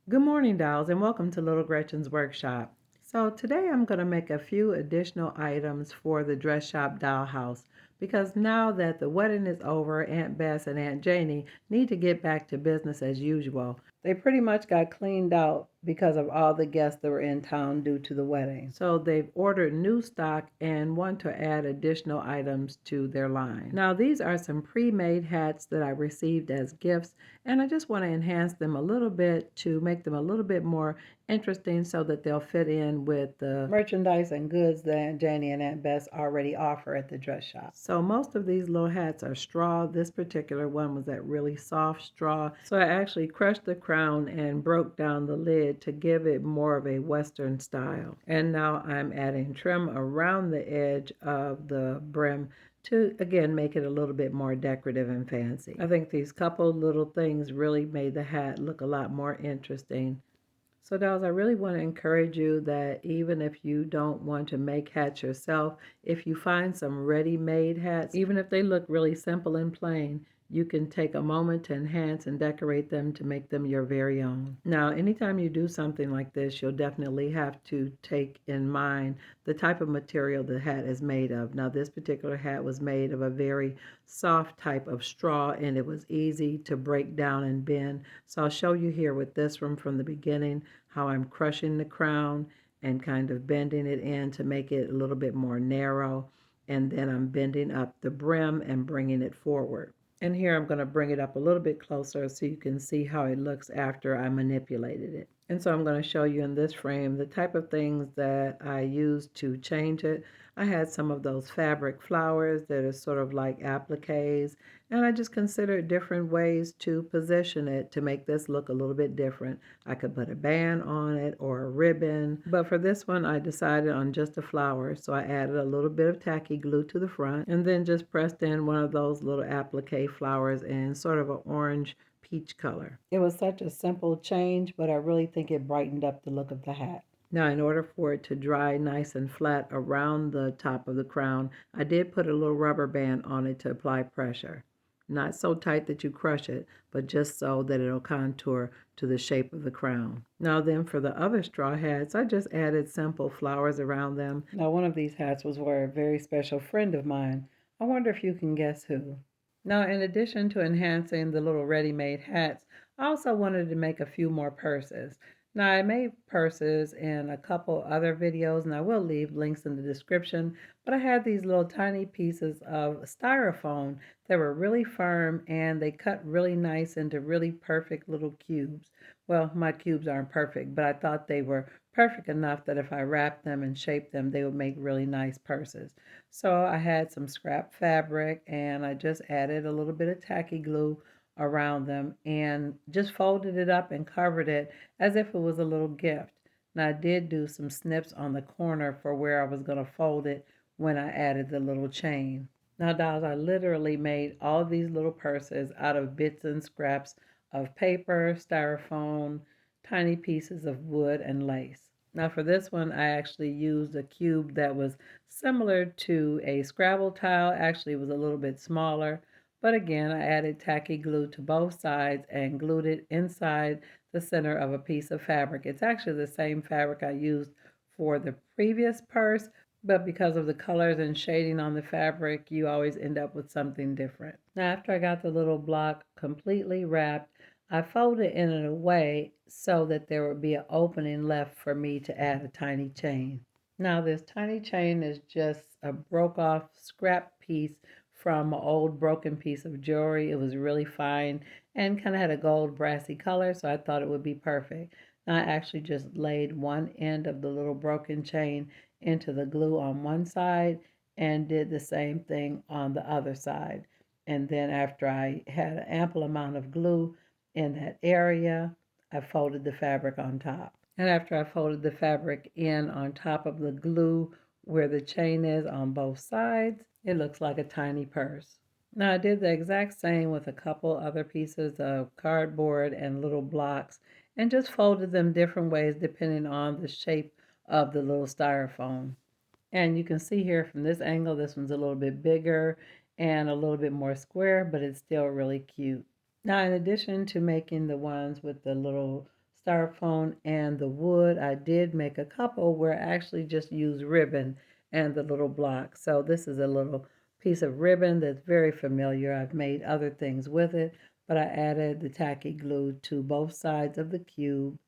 Good morning, dolls, and welcome to Little Gretchen's workshop. So today I'm going to make a few additional items for the dress shop dollhouse because now that the wedding is over, Aunt Bess and Aunt Janie need to get back to business as usual. They pretty much got cleaned out because of all the guests that were in town due to the wedding. So they've ordered new stock and want to add additional items to their line. Now these are some pre-made hats that I received as gifts, and I just want to enhance them a little bit to make them a little bit more interesting so that they'll fit in with the merchandise and goods that Aunt Janie and Aunt Bess already offer at the dress shop. So most of these little hats are straw. This particular one was that really soft straw. So I actually crushed the crown and broke down the lid to give it more of a Western style. And now I'm adding trim around the edge of the brim to, again, make it a little bit more decorative and fancy. I think these couple little things really made the hat look a lot more interesting. So dolls, I really want to encourage you that even if you don't want to make hats yourself, if you find some ready-made hats, even if they look really simple and plain, you can take a moment to enhance and decorate them to make them your very own. Now, anytime you do something like this, you'll definitely have to take in mind the type of material the hat is made of. Now, this particular hat was made of a very soft type of straw, and it was easy to break down and bend. So I'll show you here with this one from the beginning how I'm crushing the crown and kind of bending it in to make it a little bit more narrow. And then I'm bending up the brim and bringing it forward. And here I'm going to bring it up a little bit closer so you can see how it looks after I manipulated it. And so I'm going to show you in this frame the type of things that I used to change it. I had some of those fabric flowers that are sort of like appliques, and I just considered different ways to position it to make this look a little bit different. I could put a band on it or a ribbon, but for this one I decided on just a flower, so I added a little bit of tacky glue to the front and then just pressed in one of those little applique flowers in sort of an orange peach color. It was such a simple change, but I really think it brightened up the look of the hat. Now, in order for it to dry nice and flat around the top of the crown, I did put a little rubber band on it to apply pressure. Not so tight that you crush it, but just so that it'll contour to the shape of the crown. Now then, for the other straw hats, I just added simple flowers around them. Now, one of these hats was for a very special friend of mine. I wonder if you can guess who. Now, in addition to enhancing the little ready-made hats, I also wanted to make a few more purses. Now, I made purses in a couple other videos, and I will leave links in the description, but I had these little tiny pieces of styrofoam that were really firm, and they cut really nice into really perfect little cubes. Well, my cubes aren't perfect, but I thought they were perfect enough that if I wrapped them and shaped them, they would make really nice purses. So I had some scrap fabric, and I just added a little bit of tacky glue around them and just folded it up and covered it as if it was a little gift. Now I did do some snips on the corner for where I was going to fold it when I added the little chain. Now dolls, I literally made all these little purses out of bits and scraps of paper, styrofoam, tiny pieces of wood, and lace. Now for this one, I actually used a cube that was similar to a Scrabble tile. Actually, it was a little bit smaller. But again, I added tacky glue to both sides and glued it inside the center of a piece of fabric. It's actually the same fabric I used for the previous purse, but because of the colors and shading on the fabric, you always end up with something different. Now, after I got the little block completely wrapped, I folded it in a way so that there would be an opening left for me to add a tiny chain. Now this tiny chain is just a broke off scrap piece from an old broken piece of jewelry. It was really fine and kind of had a gold brassy color, so I thought it would be perfect. I actually just laid one end of the little broken chain into the glue on one side and did the same thing on the other side. And then after I had an ample amount of glue in that area, I folded the fabric on top. And after I folded the fabric in on top of the glue where the chain is on both sides, it looks like a tiny purse. Now I did the exact same with a couple other pieces of cardboard and little blocks and just folded them different ways depending on the shape of the little styrofoam. And you can see here from this angle, this one's a little bit bigger and a little bit more square, but it's still really cute. Now, in addition to making the ones with the little styrofoam and the wood, I did make a couple where I actually just used ribbon and the little block. So this is a little piece of ribbon that's very familiar. I've made other things with it, but I added the tacky glue to both sides of the cube,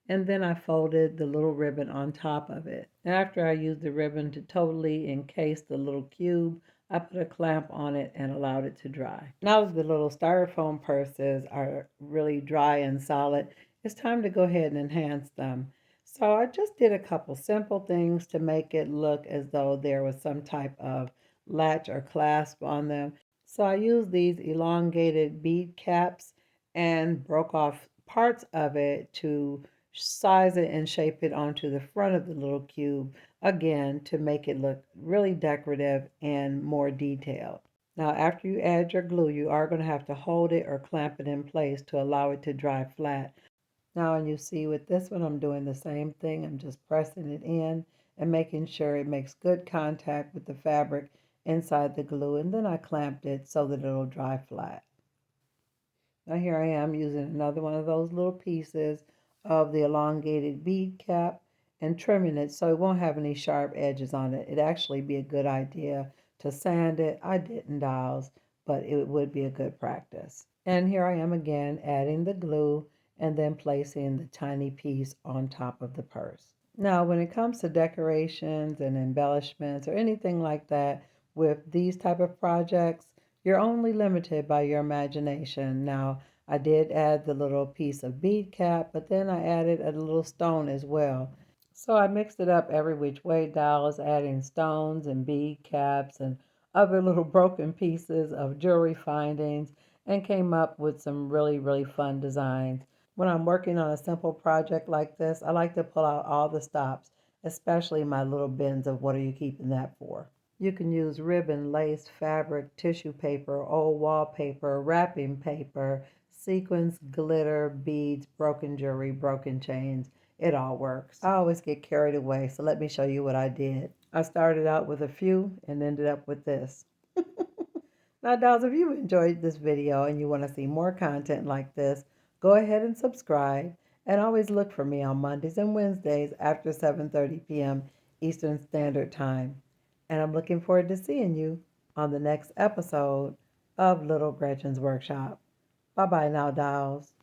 and then I folded the little ribbon on top of it. After I used the ribbon to totally encase the little cube, I put a clamp on it and allowed it to dry. Now that the little styrofoam purses are really dry and solid, it's time to go ahead and enhance them. So I just did a couple simple things to make it look as though there was some type of latch or clasp on them. So I used these elongated bead caps and broke off parts of it to size it and shape it onto the front of the little cube, again to make it look really decorative and more detailed. Now after you add your glue, you are going to have to hold it or clamp it in place to allow it to dry flat. Now, and you see with this one, I'm doing the same thing. I'm just pressing it in and making sure it makes good contact with the fabric inside the glue, and then I clamped it so that it'll dry flat. Now here I am using another one of those little pieces of the elongated bead cap and trimming it so it won't have any sharp edges on it. It'd actually be a good idea to sand it. I didn't, dolls, but it would be a good practice. And here I am again adding the glue and then placing the tiny piece on top of the purse. Now when it comes to decorations and embellishments or anything like that with these type of projects, you're only limited by your imagination. Now, I did add the little piece of bead cap, but then I added a little stone as well. So I mixed it up every which way, dolls, adding stones and bead caps and other little broken pieces of jewelry findings, and came up with some really, really fun designs. When I'm working on a simple project like this, I like to pull out all the stops, especially my little bins of what are you keeping that for. You can use ribbon, lace, fabric, tissue paper, old wallpaper, wrapping paper, sequins, glitter, beads, broken jewelry, broken chains. It all works. I always get carried away, so let me show you what I did. I started out with a few and ended up with this. Now, dolls, if you enjoyed this video and you want to see more content like this, go ahead and subscribe. And always look for me on Mondays and Wednesdays after 7:30 p.m. Eastern Standard Time. And I'm looking forward to seeing you on the next episode of Little Gretchen's Workshop. Bye-bye now, dolls.